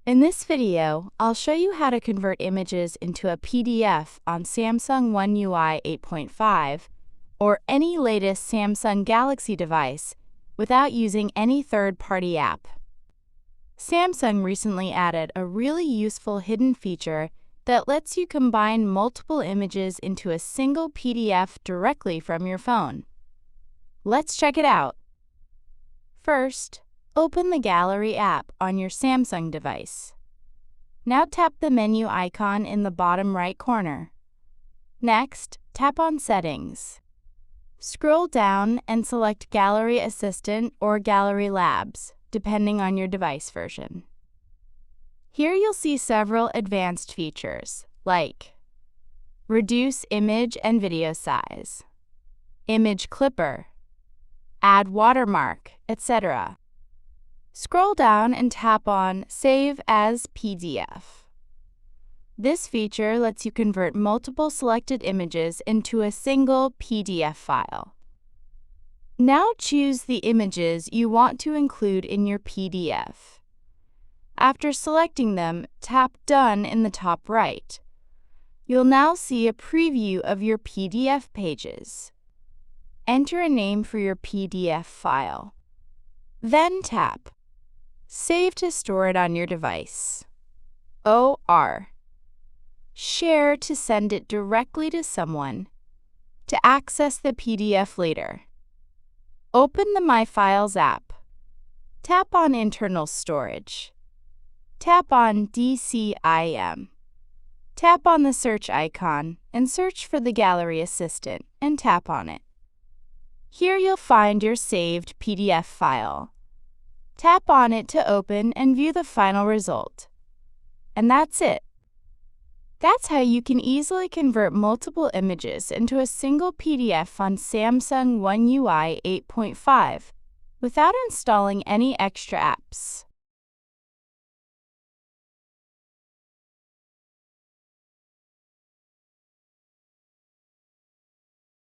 In this video, I'll show you how to convert images into a PDF on Samsung One UI 8.5 or any latest Samsung Galaxy device without using any third-party app. Samsung recently added a really useful hidden feature that lets you combine multiple images into a single PDF directly from your phone. Let's check it out. First, open the Gallery app on your Samsung device. Now tap the menu icon in the bottom right corner. Next, tap on Settings. Scroll down and select Gallery Assistant or Gallery Labs, depending on your device version. Here you'll see several advanced features, like Reduce Image and Video Size, Image Clipper, Add Watermark, etc. Scroll down and tap on Save as PDF. This feature lets you convert multiple selected images into a single PDF file. Now choose the images you want to include in your PDF. After selecting them, tap Done in the top right. You'll now see a preview of your PDF pages. Enter a name for your PDF file. Then tap Save to store it on your device. or Share to send it directly to someone to access the PDF later. Open the My Files app. Tap on Internal Storage. Tap on DCIM. Tap on the search icon and search for the Gallery Assistant and tap on it. Here you'll find your saved PDF file. Tap on it to open and view the final result. And that's it. That's how you can easily convert multiple images into a single PDF on Samsung One UI 8.5 without installing any extra apps.